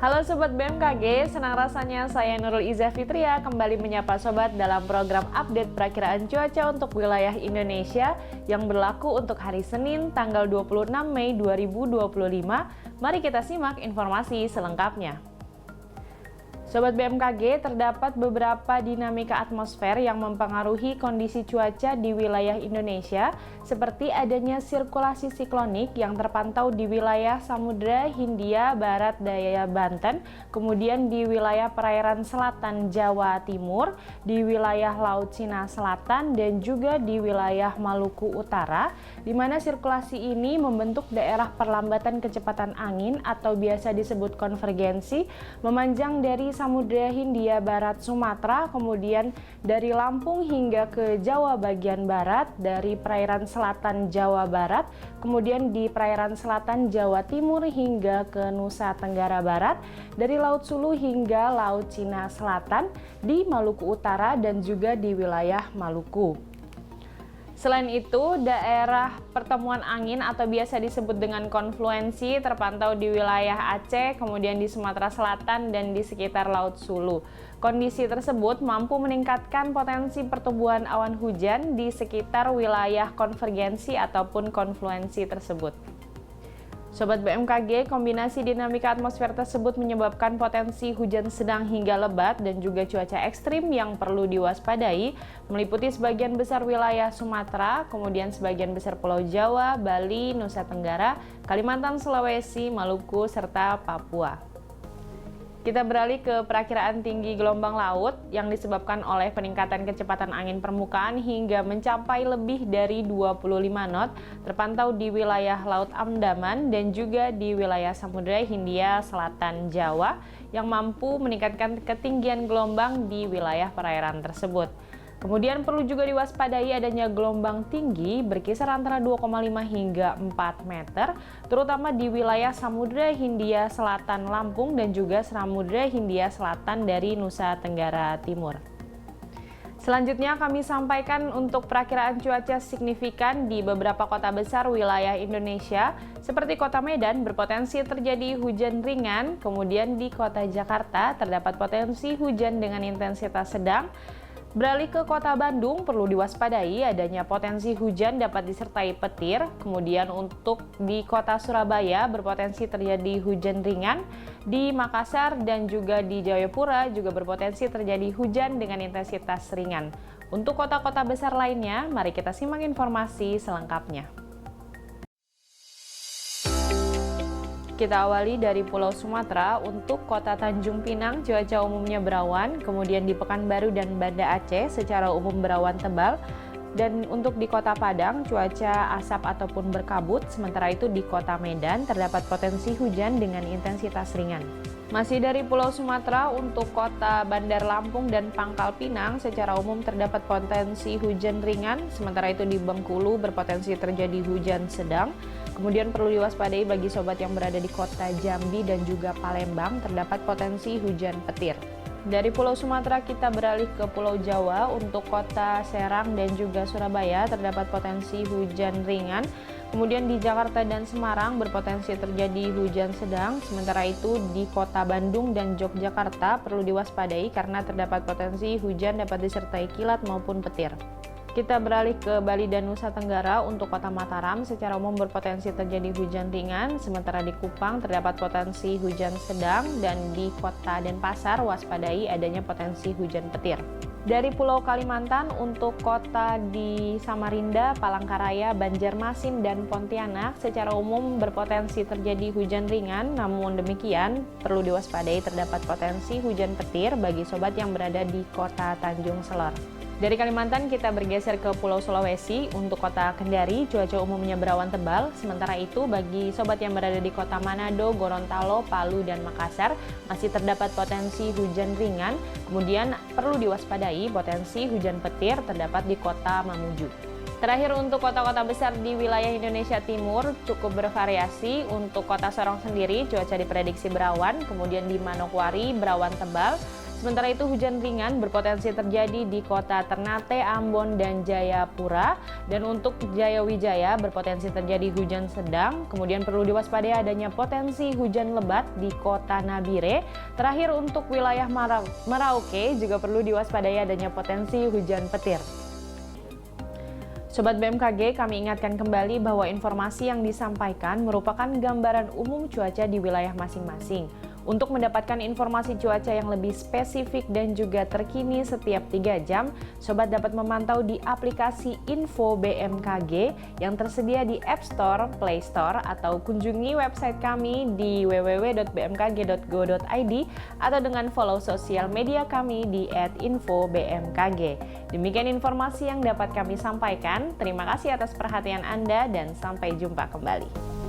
Halo Sobat BMKG, senang rasanya saya Nurul Izzah Fitria kembali menyapa Sobat dalam program update perakiraan cuaca untuk wilayah Indonesia yang berlaku untuk hari Senin tanggal 26 Mei 2025. Mari kita simak informasi selengkapnya. Sobat BMKG, terdapat beberapa dinamika atmosfer yang mempengaruhi kondisi cuaca di wilayah Indonesia, seperti adanya sirkulasi siklonik yang terpantau di wilayah Samudra Hindia Barat Daya Banten, kemudian di wilayah perairan selatan Jawa Timur, di wilayah Laut Cina Selatan, dan juga di wilayah Maluku Utara, di mana sirkulasi ini membentuk daerah perlambatan kecepatan angin atau biasa disebut konvergensi, memanjang dari Samudra Hindia Barat Sumatera, kemudian dari Lampung hingga ke Jawa bagian barat, dari perairan selatan Jawa Barat, kemudian di perairan selatan Jawa Timur hingga ke Nusa Tenggara Barat, dari Laut Sulu hingga Laut Cina Selatan, di Maluku Utara dan juga di wilayah Maluku. Selain itu, daerah pertemuan angin atau biasa disebut dengan konfluensi terpantau di wilayah Aceh, kemudian di Sumatera Selatan dan di sekitar Laut Sulu. Kondisi tersebut mampu meningkatkan potensi pertumbuhan awan hujan di sekitar wilayah konvergensi ataupun konfluensi tersebut. Sobat BMKG, kombinasi dinamika atmosfer tersebut menyebabkan potensi hujan sedang hingga lebat dan juga cuaca ekstrim yang perlu diwaspadai, meliputi sebagian besar wilayah Sumatera, kemudian sebagian besar Pulau Jawa, Bali, Nusa Tenggara, Kalimantan, Sulawesi, Maluku, serta Papua. Kita beralih ke perakiraan tinggi gelombang laut yang disebabkan oleh peningkatan kecepatan angin permukaan hingga mencapai lebih dari 25 knot terpantau di wilayah Laut Andaman dan juga di wilayah Samudra Hindia Selatan Jawa yang mampu meningkatkan ketinggian gelombang di wilayah perairan tersebut. Kemudian perlu juga diwaspadai adanya gelombang tinggi berkisar antara 2,5 hingga 4 meter, terutama di wilayah Samudra Hindia Selatan Lampung dan juga Samudra Hindia Selatan dari Nusa Tenggara Timur. Selanjutnya kami sampaikan untuk perakiraan cuaca signifikan di beberapa kota besar wilayah Indonesia, seperti Kota Medan berpotensi terjadi hujan ringan, kemudian di Kota Jakarta terdapat potensi hujan dengan intensitas sedang. Beralih ke Kota Bandung, perlu diwaspadai adanya potensi hujan dapat disertai petir. Kemudian untuk di Kota Surabaya berpotensi terjadi hujan ringan. Di Makassar dan juga di Jayapura juga berpotensi terjadi hujan dengan intensitas ringan. Untuk kota-kota besar lainnya, mari kita simak informasi selengkapnya. Kita awali dari Pulau Sumatera. Untuk Kota Tanjung Pinang, cuaca umumnya berawan, kemudian di Pekanbaru dan Banda Aceh secara umum berawan tebal, dan untuk di Kota Padang, cuaca asap ataupun berkabut, sementara itu di Kota Medan terdapat potensi hujan dengan intensitas ringan. Masih dari Pulau Sumatera, untuk Kota Bandar Lampung dan Pangkal Pinang secara umum terdapat potensi hujan ringan, sementara itu di Bengkulu berpotensi terjadi hujan sedang. Kemudian perlu diwaspadai bagi sobat yang berada di Kota Jambi dan juga Palembang terdapat potensi hujan petir. Dari Pulau Sumatera kita beralih ke Pulau Jawa. Untuk Kota Serang dan juga Surabaya terdapat potensi hujan ringan. Kemudian di Jakarta dan Semarang berpotensi terjadi hujan sedang. Sementara itu di Kota Bandung dan Yogyakarta perlu diwaspadai karena terdapat potensi hujan dapat disertai kilat maupun petir. Kita beralih ke Bali dan Nusa Tenggara. Untuk Kota Mataram secara umum berpotensi terjadi hujan ringan, sementara di Kupang terdapat potensi hujan sedang, dan di Kota Denpasar waspadai adanya potensi hujan petir. Dari Pulau Kalimantan, untuk kota di Samarinda, Palangkaraya, Banjarmasin, dan Pontianak secara umum berpotensi terjadi hujan ringan, namun demikian perlu diwaspadai terdapat potensi hujan petir bagi sobat yang berada di Kota Tanjung Selor. Dari Kalimantan kita bergeser ke Pulau Sulawesi. Untuk Kota Kendari, cuaca umumnya berawan tebal. Sementara itu bagi sobat yang berada di Kota Manado, Gorontalo, Palu, dan Makassar masih terdapat potensi hujan ringan. Kemudian perlu diwaspadai potensi hujan petir terdapat di Kota Mamuju. Terakhir untuk kota-kota besar di wilayah Indonesia Timur cukup bervariasi. Untuk Kota Sorong sendiri cuaca diprediksi berawan, kemudian di Manokwari berawan tebal. Sementara itu hujan ringan berpotensi terjadi di kota Ternate, Ambon, dan Jayapura. Dan untuk Jayawijaya berpotensi terjadi hujan sedang, kemudian perlu diwaspadai adanya potensi hujan lebat di kota Nabire. Terakhir untuk wilayah Merauke juga perlu diwaspadai adanya potensi hujan petir. Sobat BMKG, kami ingatkan kembali bahwa informasi yang disampaikan merupakan gambaran umum cuaca di wilayah masing-masing. Untuk mendapatkan informasi cuaca yang lebih spesifik dan juga terkini setiap 3 jam, Sobat dapat memantau di aplikasi Info BMKG yang tersedia di App Store, Play Store, atau kunjungi website kami di www.bmkg.go.id atau dengan follow sosial media kami di @infobmkg. Demikian informasi yang dapat kami sampaikan. Terima kasih atas perhatian Anda dan sampai jumpa kembali.